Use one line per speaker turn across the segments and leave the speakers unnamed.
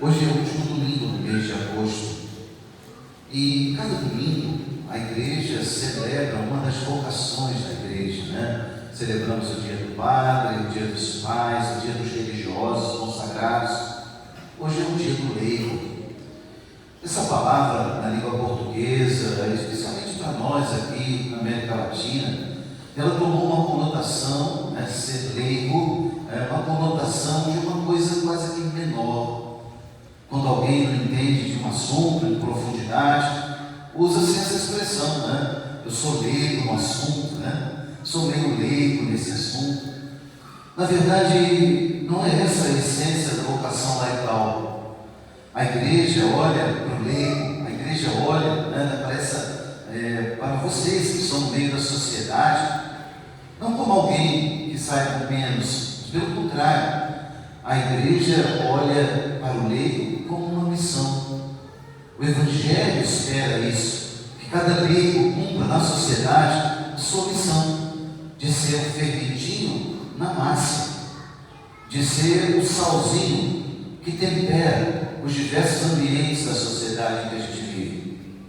Hoje é o último domingo do mês de agosto e cada domingo a igreja celebra uma das vocações da igreja, né? Celebramos o dia do padre, o dia dos pais, o dia dos religiosos consagrados. Hoje é o dia do leigo. Essa palavra na língua portuguesa, especialmente para nós aqui na América Latina, ela tomou uma conotação, né, ser leigo, uma conotação de uma coisa quase que menor. Quando alguém não entende de um assunto em profundidade, usa-se essa expressão, né? Eu sou leigo no assunto, né? Sou meio leigo nesse assunto. Na verdade, não é essa a essência da vocação laical. A igreja olha para o leigo, a igreja olha, né, para vocês que estão no meio da sociedade, não como alguém que sai com menos, pelo contrário, a igreja olha para o leigo como uma missão. O Evangelho espera isso, que cada leigo cumpra na sociedade a sua missão, de ser o fermentinho na massa, de ser o salzinho que tempera os diversos ambientes da sociedade em que a gente vive.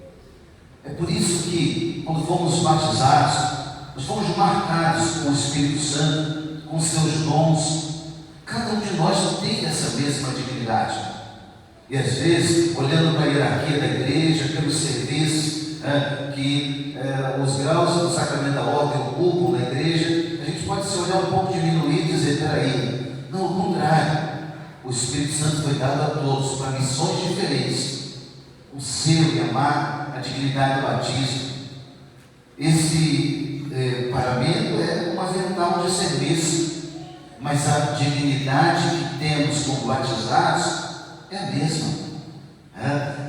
É por isso que, quando fomos batizados, nós fomos marcados com o Espírito Santo, com seus dons. Cada um de nós tem essa mesma dignidade. E às vezes, olhando para a hierarquia da igreja, pelos serviços que os graus do sacramento da ordem ocupam na igreja, a gente pode se olhar um pouco diminuído e dizer, peraí, não, ao contrário, o Espírito Santo foi dado a todos para missões diferentes. O selo e a dignidade do batismo. Esse paramento é um avental de serviço, mas a dignidade que temos como batizados é a mesma.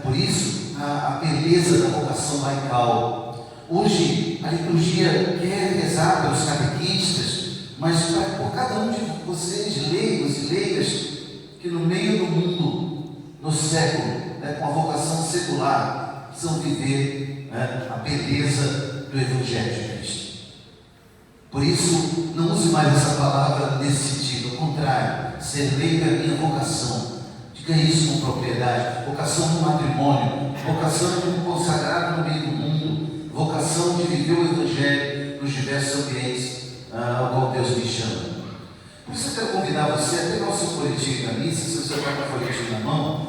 Por isso, a beleza da vocação laical. Hoje, a liturgia quer rezar pelos catequistas, mas por cada um de vocês, leigos e leigas, que no meio do mundo, no século, com a vocação secular, precisam viver a beleza do Evangelho de Cristo. Por isso, não use mais essa palavra nesse sentido. Ao contrário, ser leigo é a minha vocação. Diga isso com propriedade. Vocação no matrimônio, vocação de um consagrado no meio do mundo, vocação de viver o Evangelho nos diversos ambientes ao qual Deus me chama. Por isso eu quero convidar você a pegar o seu folhetinho da missa, se você está com o folhetinho na mão.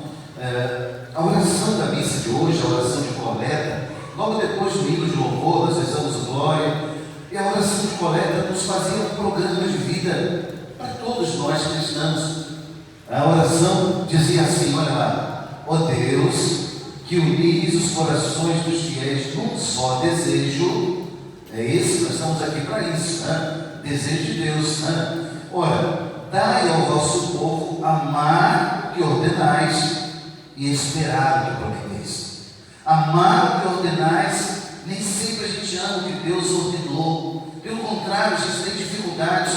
A oração da missa de hoje, a oração de coleta, logo depois do hino de louvor, nós rezamos o glória, e a oração de coleta nos fazia um programa de vida para todos nós cristãos. A oração dizia assim, olha lá: ó Deus, que unis os corações dos fiéis num só desejo. É esse, nós estamos aqui para isso, desejo de Deus. Ora, dai ao vosso povo amar o que ordenais e esperar o que prometeis. Amar o que ordenais, nem sempre a gente ama o que Deus ordenou. Pelo contrário, a gente tem dificuldades.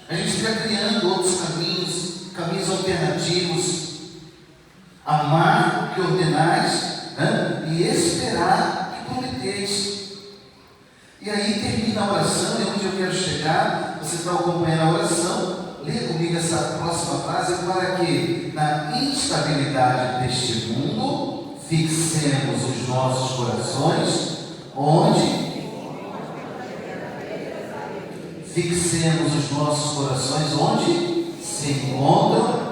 A gente fica criando outros caminhos alternativos. Amar o que ordenais e esperar o que prometeis. E aí termina a oração, é onde eu quero chegar. Você está acompanhando a oração. Leia comigo essa próxima frase, para que na instabilidade deste mundo fixemos os nossos corações onde? Fixemos os nossos corações onde se encontram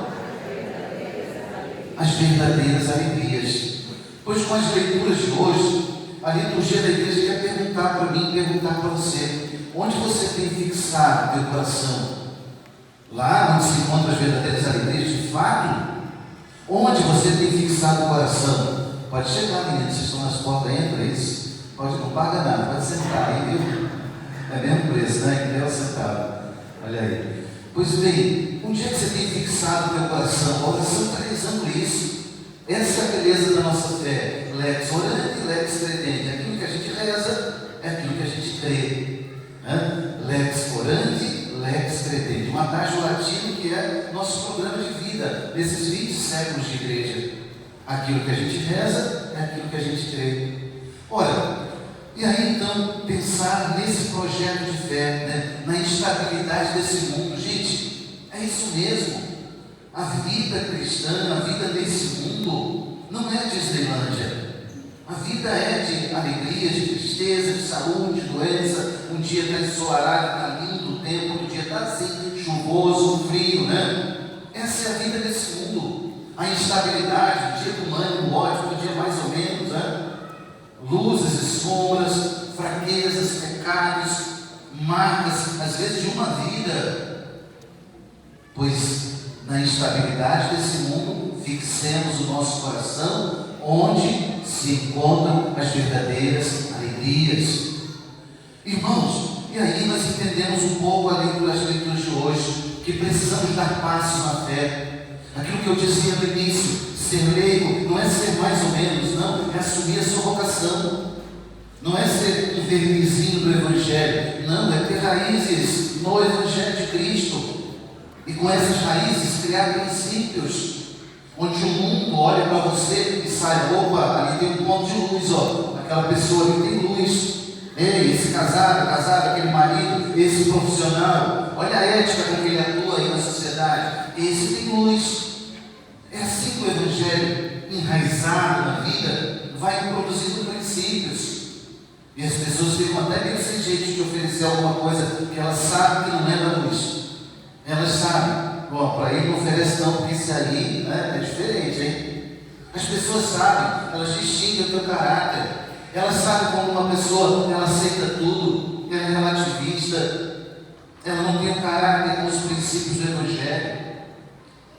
as verdadeiras alegrias. Pois com as leituras de hoje, a liturgia da igreja quer perguntar para mim, perguntar para você: onde você tem fixado o teu coração? Lá onde se encontram as verdadeiras alegrias de fato? Onde você tem fixado o coração? Pode chegar, meninos, vocês estão nas portas, entra isso. Pode, não paga nada, pode sentar aí, viu? É mesmo preço, né? Que Deus sentado. Olha aí. Pois bem, onde é que você tem fixado o teu coração? A oração está rezando isso. Essa é a beleza da nossa fé. Lex orante e lex credente. Aquilo que a gente reza é aquilo que a gente crê. Lex orante, lex credente. Um adágio latino que é nosso programa de vida nesses 20 séculos de igreja. Aquilo que a gente reza é aquilo que a gente crê. Ora, e aí então pensar nesse projeto de fé, na instabilidade desse mundo. Gente, é isso mesmo. A vida cristã, a vida nesse mundo, não é Disneylândia. A vida é de alegria, de tristeza, de saúde, de doença. Um dia está ensolarado, está lindo o tempo, outro dia está assim, chuvoso, frio, né? Essa é a vida desse mundo. A instabilidade, um dia com ânimo, ódio, outro dia mais ou menos, né? Luzes e sombras, fraquezas, pecados, marcas, às vezes de uma vida. Pois na instabilidade desse mundo, fixemos o nosso coração onde se encontram as verdadeiras alegrias. Irmãos, e aí nós entendemos um pouco a leitura das leituras de hoje, que precisamos dar passo na fé. Aquilo que eu dizia no início, ser leigo não é ser mais ou menos, não, é assumir a sua vocação. Não é ser um vernizinho do Evangelho, não, é ter raízes no Evangelho de Cristo. E com essas raízes criar princípios, onde o mundo olha para você e sai, opa, ali tem um ponto de luz, ó, aquela pessoa ali tem luz. Ei, esse casado, aquele marido, esse profissional, olha a ética com que ele atua aí na sociedade, esse tem luz. É assim que o Evangelho, enraizado na vida, vai produzindo princípios. E as pessoas ficam até meio sem jeito de oferecer alguma coisa que elas sabem que não é da luz. Elas sabem, bom, para ele não oferece não, porque esse aí, né, é diferente, hein? As pessoas sabem, elas distinguem o teu caráter. Elas sabem quando uma pessoa, ela aceita tudo, ela é relativista, ela não tem o caráter com os princípios do Evangelho.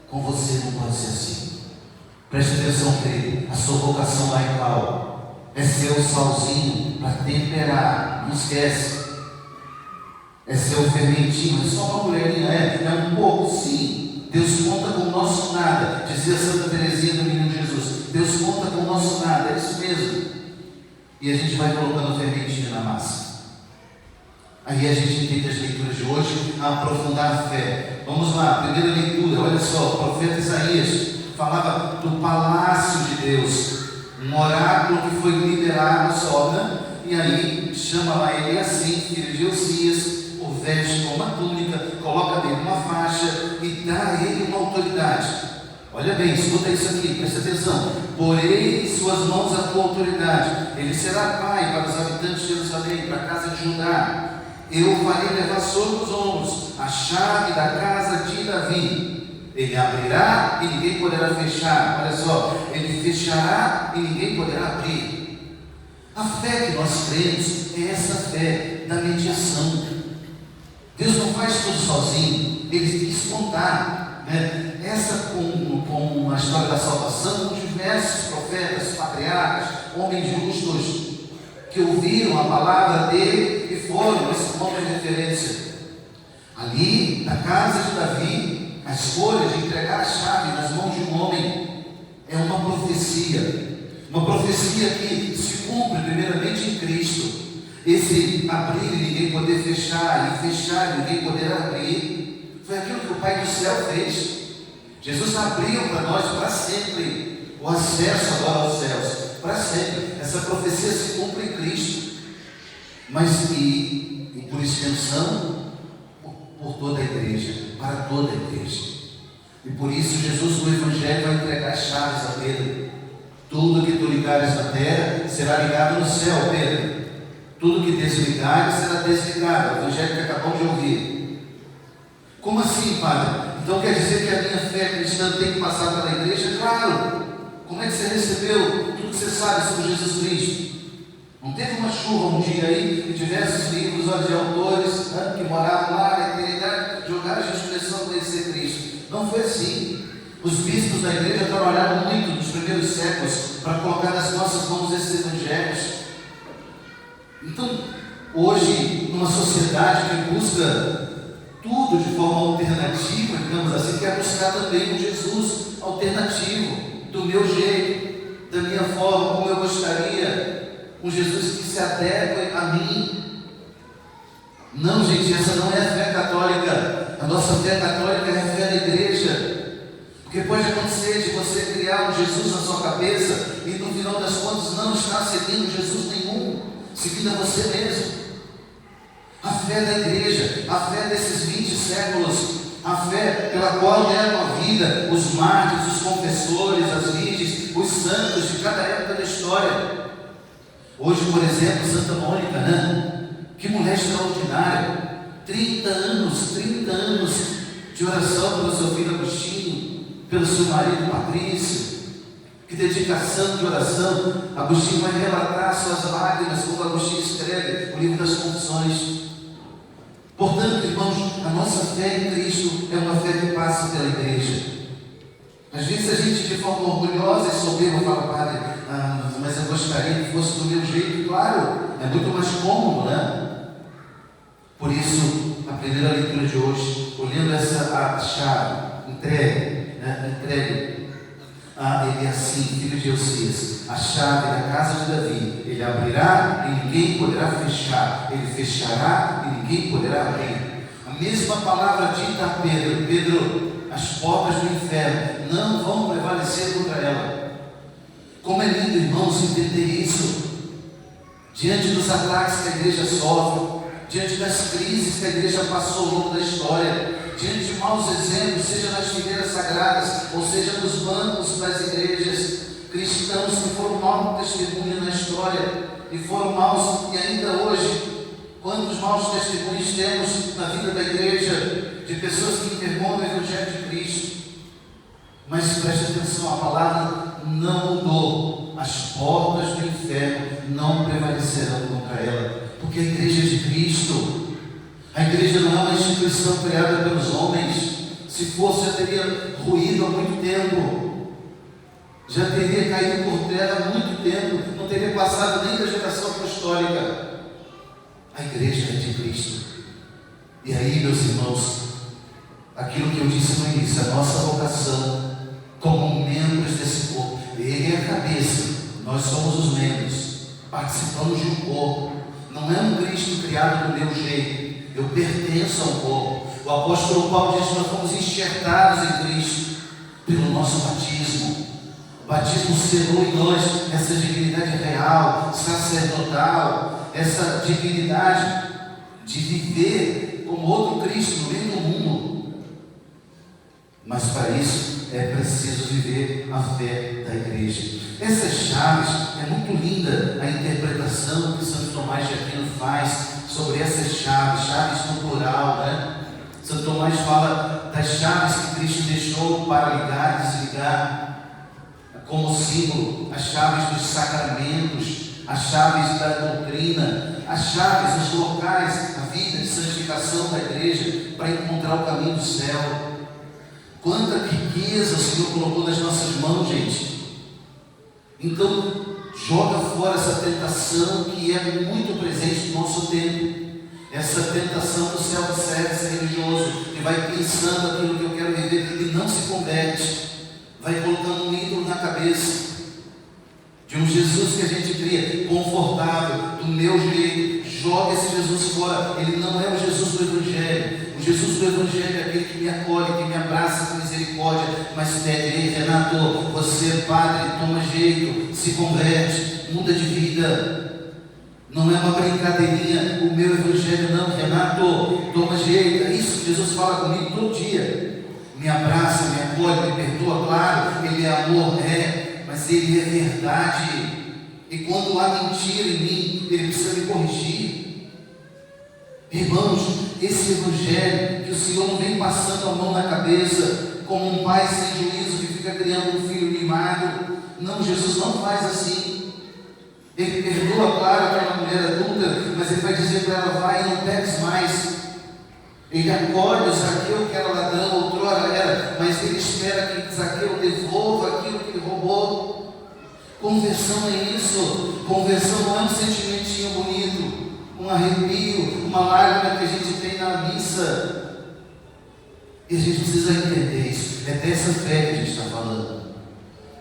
Com você não pode ser assim. Preste atenção, querido, a sua vocação laical é ser o salzinho para temperar, não esquece. É ser o fermentinho, é só uma colherinha, é um pouco, sim. Deus conta com o nosso nada, dizia Santa Teresinha do Menino Jesus. Deus conta com o nosso nada, é isso mesmo. E a gente vai colocando o fermentinho na massa. Aí a gente entende as leituras de hoje a aprofundar a fé. Vamos lá, primeira leitura, olha só, o profeta Isaías falava do palácio de Deus, um oráculo que foi liberado só, né? E aí chama lá ele assim, filho de Osias, o veste com uma túnica, coloca nele uma faixa e dá a ele uma autoridade. Olha bem, escuta isso aqui, presta atenção. Porei em suas mãos a tua autoridade. Ele será pai para os habitantes de Jerusalém, para a casa de Judá. Eu o farei levar sobre os ombros a chave da casa de Davi. Ele abrirá e ninguém poderá fechar. Olha só, ele fechará e ninguém poderá abrir. A fé que nós cremos é essa fé da mediação. Deus não faz tudo sozinho, Ele quis contar, né? Essa com a história da salvação, com diversos profetas, patriarcas, homens justos, que ouviram a palavra dele e foram esse ponto de referência. Ali, na casa de Davi, a escolha de entregar a chave nas mãos de um homem é uma profecia que se cumpre primeiramente em Cristo. Esse abrir e ninguém poder fechar, e fechar e ninguém poder abrir, foi aquilo que o Pai do céu fez. Jesus abriu para nós para sempre o acesso agora aos céus, para sempre. Essa profecia se cumpre em Cristo, mas e por extensão, por toda a igreja, para toda a igreja. E por isso Jesus no Evangelho vai entregar as chaves a Pedro. Tudo que tu ligares na terra será ligado no céu, Pedro. Tudo que desligares será desligado. O Evangelho que acabamos de ouvir. Como assim, Padre? Então quer dizer que a minha fé cristã tem que passar pela igreja? Claro! Como é que você recebeu tudo que você sabe sobre Jesus Cristo? Não teve uma chuva um dia aí, e diversos livros de autores, né, que moravam lá na eternidade, jogaram a gente na direção a conhecer Cristo. Não foi assim. Os bispos da igreja trabalharam muito nos primeiros séculos para colocar nas nossas mãos esses evangelhos. Então, hoje, numa sociedade que busca tudo de forma alternativa, digamos assim, quer buscar também um Jesus alternativo, do meu jeito, da minha forma, como eu gostaria, um Jesus que se adeque a mim. Não, gente, essa não é a fé católica. A nossa fé católica é a fé da igreja. Porque pode acontecer de você criar um Jesus na sua cabeça e no final das contas não estar seguindo Jesus nenhum, seguindo a você mesmo. A fé da igreja, a fé desses 20 séculos, a fé pela qual deram a vida os mártires, os confessores, as virgens, os santos de cada época da história. Hoje, por exemplo, Santa Mônica, né? Que mulher extraordinária, 30 anos de oração pelo seu filho Agostinho, pelo seu marido Patrício. Que dedicação de oração. Agostinho vai relatar suas lágrimas, como Agostinho escreve o livro das Confissões. Portanto, irmãos, a nossa fé em Cristo é uma fé que passa pela igreja. Às vezes a gente, de forma orgulhosa e soberba, fala: Padre, mas eu gostaria que fosse do meu jeito. Claro, é muito mais cômodo, né? Por isso, a primeira leitura de hoje, olhando essa chave, entregue a ele assim, filho de Josias, a chave da casa de Davi. Ele abrirá e ninguém poderá fechar, ele fechará e ninguém poderá abrir. A mesma palavra dita a Pedro: Pedro, as portas do inferno não vão prevalecer contra ela. Como é lindo, irmãos, entender isso. Diante dos ataques que a igreja sofre, diante das crises que a igreja passou ao longo da história, diante de maus exemplos, seja nas figueiras sagradas, ou seja nos bancos das igrejas, cristãos que foram maus testemunhos na história, e foram maus, e ainda hoje, quantos maus testemunhos temos na vida da igreja, de pessoas que envergonham o Evangelho de Cristo. Mas preste atenção, a palavra não mudou. As portas do inferno não prevalecerão contra ela, porque a igreja é de Cristo. A igreja não é uma instituição criada pelos homens. Se fosse, já teria ruído há muito tempo, já teria caído por terra há muito tempo, não teria passado nem da geração apostólica. A igreja é de Cristo. E aí, meus irmãos, aquilo que eu disse no início, a nossa vocação como membros desse corpo, ele é a cabeça, nós somos os membros, participamos de um corpo. Não é um Cristo criado do meu jeito, eu pertenço ao corpo. O apóstolo Paulo diz que nós fomos enxertados em Cristo pelo nosso batismo. O batismo selou em nós essa dignidade real, sacerdotal, essa dignidade de viver como outro Cristo no meio do mundo. Mas para isso é preciso viver a fé da igreja. Essas chaves, é muito linda a interpretação que Santo Tomás de Aquino faz sobre essas chaves, chaves no plural, né? Santo Tomás fala das chaves que Cristo deixou para ligar e desligar, como símbolo, as chaves dos sacramentos, as chaves da doutrina, as chaves, os locais, a vida de santificação da igreja para encontrar o caminho do céu. Quanta riqueza o Senhor colocou nas nossas mãos, gente. Então, joga fora essa tentação que é muito presente no nosso tempo. Essa tentação do self-service religioso, que vai pensando aquilo que eu quero viver e não se converte. Vai colocando um ídolo na cabeça de um Jesus que a gente cria confortável, do meu jeito. Joga esse Jesus fora. Ele não é o Jesus do Evangelho. O Jesus do Evangelho é aquele que me acolhe, que me abraça com misericórdia, mas pede: ei, Renato, você, padre, toma jeito, se converte, muda de vida. Não é uma brincadeirinha o meu Evangelho, não, Renato, toma jeito. É isso que Jesus fala comigo todo dia. Me abraça, me acolhe, me perdoa, claro, Ele é amor, mas Ele é verdade. E quando há mentira em mim, Ele precisa me corrigir. Irmãos, esse Evangelho que o Senhor não vem passando a mão na cabeça, como um pai sem juízo que fica criando um filho mimado. Não, Jesus não faz assim. Ele perdoa, claro, aquela mulher adulta, mas Ele vai dizer para ela: vai e não peques mais. Ele acolhe o Zaqueu, que era ladrão, outrora era, mas Ele espera que Zaqueu devolva aquilo que ele roubou. Conversão é isso. Conversão não é um sentimentinho bonito, um arrepio, uma lágrima que a gente tem na missa. E a gente precisa entender isso. É dessa fé que a gente está falando.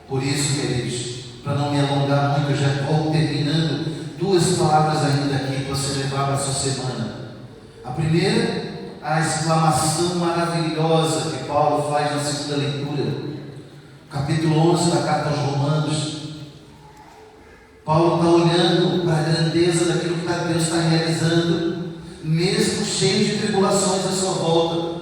Por isso, queridos, para não me alongar muito, eu já vou terminando. Duas palavras ainda aqui para você levar para a sua semana. A primeira, a exclamação maravilhosa que Paulo faz na segunda leitura, capítulo 11 da carta aos Romanos. Paulo está olhando para a grandeza daquilo que Deus está realizando, mesmo cheio de tribulações à sua volta.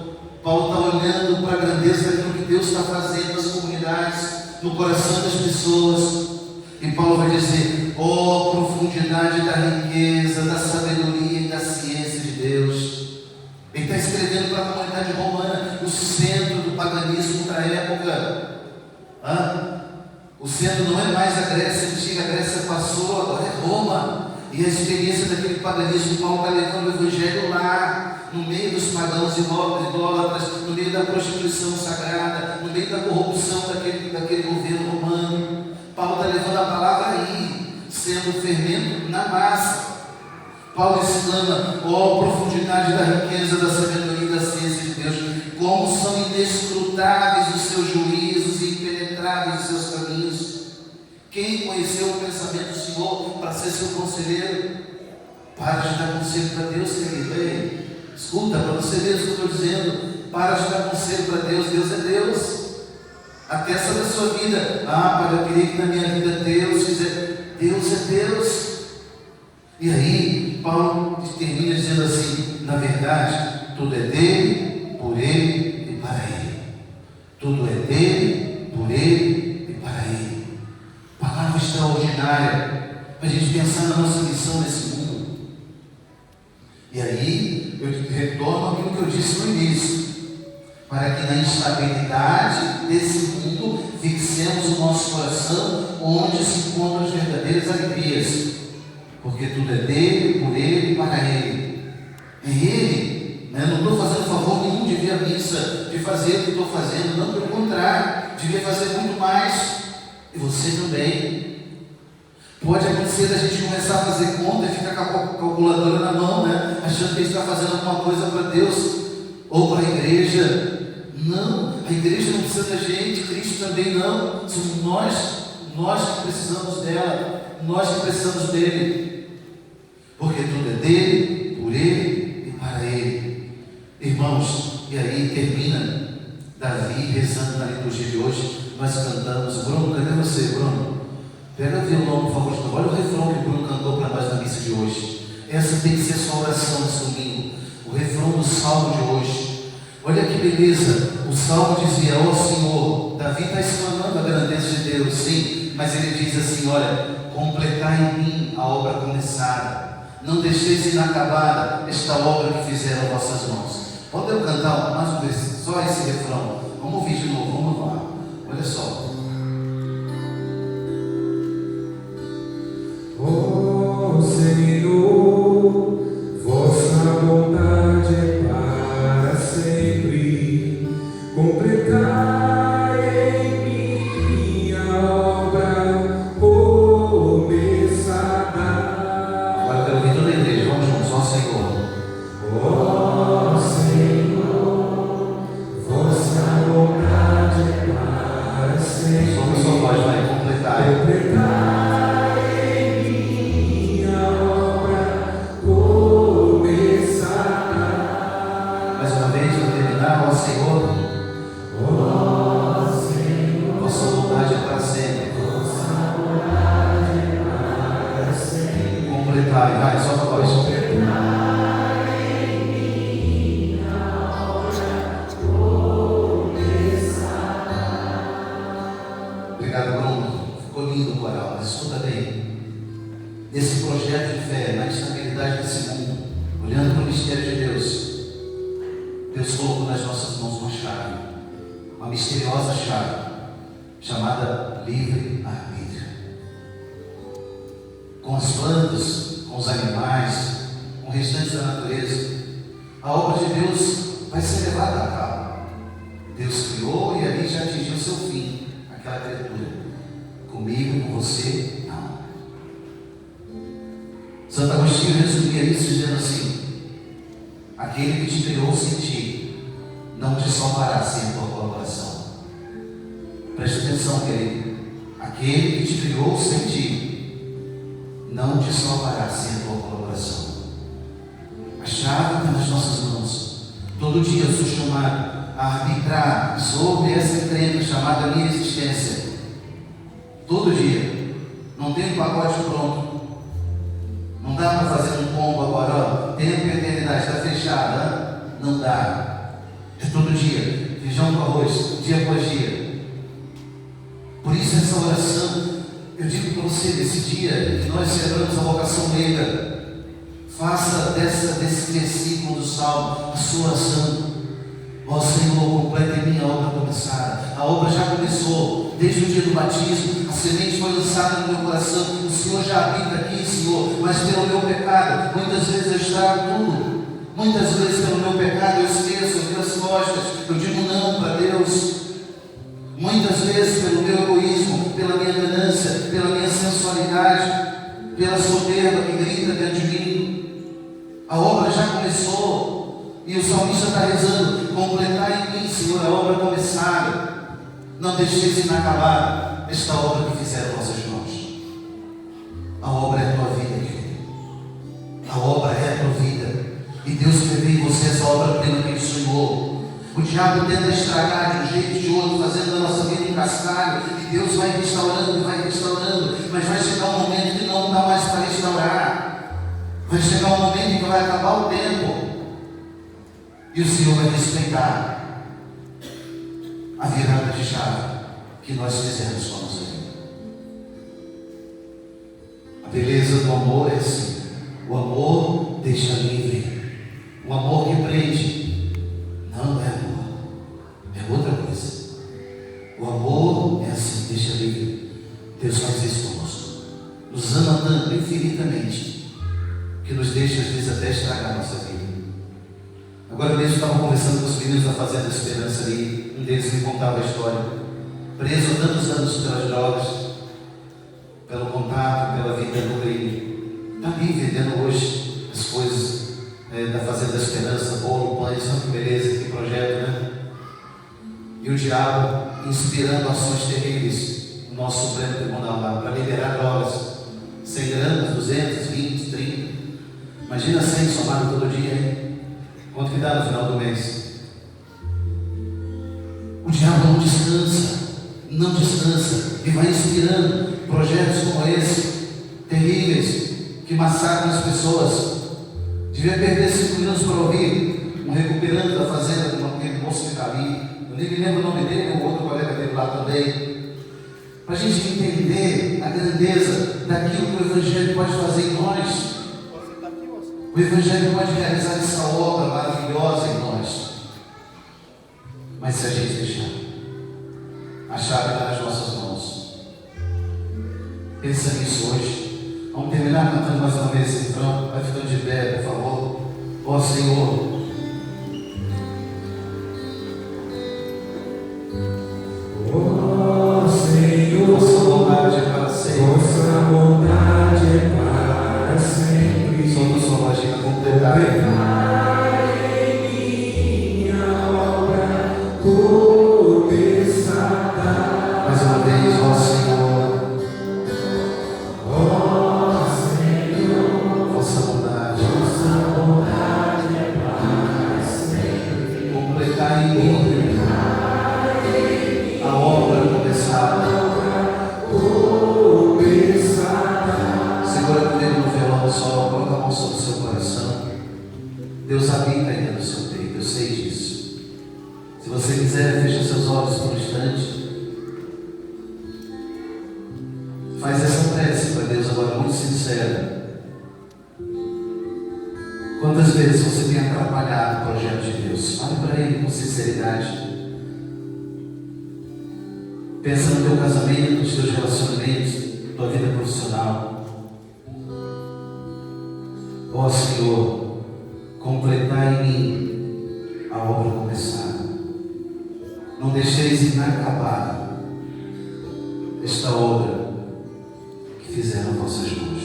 Paulo está olhando para a grandeza daquilo que Deus está fazendo nas comunidades, no coração das pessoas. E Paulo vai dizer: ó profundidade da riqueza, da sabedoria e da ciência de Deus. Ele está escrevendo para a comunidade romana, o centro do paganismo da época. O centro não é mais a Grécia antiga, a Grécia passou, agora é Roma. E a experiência daquele paganismo, Paulo está levando o evangelho lá, no meio dos pagãos idólatras, no meio da prostituição sagrada, no meio da corrupção daquele governo romano. Paulo está levando a palavra aí, sendo fermento na massa. Paulo exclama: ó profundidade da riqueza, da sabedoria e da ciência de Deus, como são inescrutáveis os seus juízos e impenetráveis os seus caminhos. Quem conheceu o pensamento do Senhor para ser seu conselheiro? Para de dar conselho para Deus, querido. Ei, escuta, para você ver o que eu estou dizendo. Para de dar conselho para Deus. Deus é Deus. Até sobre a sua vida. Pai, eu queria que na minha vida Deus fizer. Deus é Deus. E aí, Paulo termina dizendo assim: na verdade, tudo é dele, por ele e para ele. Tudo é dele, por ele e para ele. Palavra extraordinária para a gente pensar na nossa missão nesse mundo. E aí, eu retorno àquilo que eu disse no início: para que na instabilidade desse mundo fixemos o nosso coração onde se encontram as verdadeiras alegrias. Porque tudo é dele, por ele e para ele. É ele, né? Não estou fazendo favor nenhum de vir à missa, de fazer o que estou fazendo, não, pelo contrário, devia fazer muito mais. E você também. Pode acontecer da gente começar a fazer conta e ficar com a calculadora na mão, né? Achando que a gente está fazendo alguma coisa para Deus ou para a igreja. Não, a igreja não precisa da gente, Cristo também não. Somos nós que precisamos dela, nós que precisamos dele. Porque tudo é dele, por ele e para ele. Irmãos, e aí termina Davi rezando na liturgia de hoje. Nós cantamos. Bruno, cadê você, Bruno? Pega o violão, por favor. Olha o refrão que o Bruno cantou para nós na missa de hoje. Essa tem que ser sua oração nesse domingo. O refrão do salmo de hoje. Olha que beleza. O salmo dizia: ó Senhor. Davi está exclamando a grandeza de Deus, sim. Mas ele diz assim: olha, completai em mim a obra começada. Não deixeis inacabada esta obra que fizeram vossas mãos. Pode eu cantar mais uma vez, só esse refrão? Vamos ouvir de novo, vamos lá. Olha só.
Ó Senhor, vossa bondade é para sempre. Completai em mim a obra começada.
Agora eu quero ouvir toda a igreja, vamos juntos. Ó Senhor.
Ó Senhor, vossa bondade é para sempre.
Só a sua voz vai completar.
Completai em mim a obra começada.
Mais uma vez, para terminar. Ó Senhor.
Ó Senhor,
Vossa vontade é para sempre.
vossa bondade é para sempre.
Completai, vai, só a voz.
Completai em mim a obra começada.
Obrigado, Bruno. Ficou lindo o coral, mas escuta bem. Nesse projeto de fé, na estabilidade desse mundo, olhando para o mistério de Deus, Deus colocou nas nossas mãos uma chave, uma misteriosa chave, chamada livre-arbítrio. Com as plantas, com os animais, com o restante da natureza, a obra de Deus vai ser levada a cabo. Deus criou e ali já atingiu seu fim, aquela criatura. Comigo, com você, não. Santo Agostinho resumia isso dizendo assim: aquele que te criou sem ti, não te salvará sem a tua colaboração. Preste atenção, querido. Aquele que te criou sem ti, não te salvará sem a tua colaboração. A chave está nas nossas mãos. Todo dia eu sou chamado a arbitrar sobre essa encrenca chamada minha existência. Todo dia. Não tem um pacote pronto. Não dá para fazer um combo agora, ó. Tempo e eternidade, está fechado, hein? Não dá. É todo dia, feijão com arroz, dia após dia. Por isso essa oração, eu digo para você, nesse dia que nós celebramos a vocação negra, faça desse versículo do Salmo a sua oração. Ó Senhor, completa em mim a obra começada. A obra já começou, desde o dia do batismo, a semente foi lançada no meu coração. O Senhor já habita aqui, Senhor, mas pelo meu pecado, muitas vezes eu estrago tudo. Muitas vezes pelo meu pecado eu esqueço, eu viro as costas, eu digo não para Deus. Muitas vezes pelo meu egoísmo, pela minha ganância, pela minha sensualidade, pela soberba que grita dentro de mim. A obra já começou. E o salmista está rezando: completar em mim, Senhor, a obra começada. Não deixeis inacabada esta obra que fizeram vossas mãos. A obra é a tua vida, querido. A obra é a tua vida. E Deus prevê em você essa obra plena que Ele sonhou. O diabo tenta estragar de um jeito de outro, fazendo a nossa vida em cascalho. E Deus vai restaurando, mas vai chegar um momento que não dá mais para restaurar. Vai chegar um momento em que vai acabar o tempo. E o Senhor vai respeitar a virada de chave que nós fizemos com a nossa vida. A beleza do amor é assim. O amor deixa livre. O amor que prende não é amor, é outra coisa. O amor é assim, deixa livre. Deus faz isso conosco, nos ama tanto infinitamente, que nos deixa às vezes até estragar a nossa vida. Agora mesmo estava conversando com os meninos da Fazenda Esperança ali. Um deles me contava a história. Preso há tantos anos pelas drogas, pelo contato, pela vida no crime. Está ali vendendo hoje as coisas da Fazenda Esperança, bolo, pães, que beleza, que projeto, né? E o diabo inspirando ações terríveis no nosso Supremo Tribunal lá, para liberar drogas. 100 gramas, 220, 30. Imagina 100 somado todo dia, hein? Quanto que dá no final do mês? O diabo não descansa e vai inspirando projetos como esse, terríveis, que massacram as pessoas. Devia perder 5 minutos para ouvir um recuperante da fazenda, aquele moço que está ali. Eu nem me lembro o nome dele, o outro colega dele lá também. Para a gente entender a grandeza daquilo que o Evangelho pode fazer em nós. O Evangelho pode realizar essa obra maravilhosa em nós. Mas se a gente deixar, a chave está nas nossas mãos. Pensa nisso hoje. Vamos terminar cantando mais uma vez esse refrão. Vai ficando de pé, por favor. Ó Senhor.
Ó Senhor,
vossa bondade é para sempre.
vossa bondade é para sempre.
Somos sua lógica completar.
Em minha obra começada.
Mais uma vez, ó Senhor.
Ó Senhor,
Vossa bondade
é para sempre.
completar em mim a obra começada. Segura comigo no violão só, coloca a mão sobre o seu coração. Deus habita ainda no seu peito, eu sei disso. Se você quiser, feche seus olhos por um instante. Faz essa prece para Deus agora, muito sincera. Quantas vezes você tem atrapalhado o projeto de Deus? Fale para Ele com sinceridade. Pensa no teu casamento, nos teus relacionamentos, tua vida profissional. Ó Senhor, completai em mim a obra começada. Não deixeis inacabada esta obra que fizeram vossas mãos.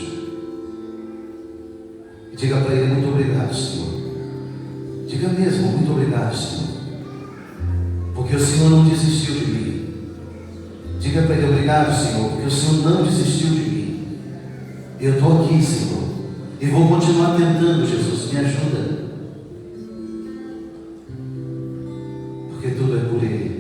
E diga para Ele: muito obrigado, Senhor. Diga mesmo: muito obrigado, Senhor. Porque o Senhor não desistiu de mim. Diga para Ele: obrigado, Senhor, porque o Senhor não desistiu de mim. Eu estou aqui, Senhor, e vou continuar tentando. Jesus, me ajuda. Porque tudo é por Ele.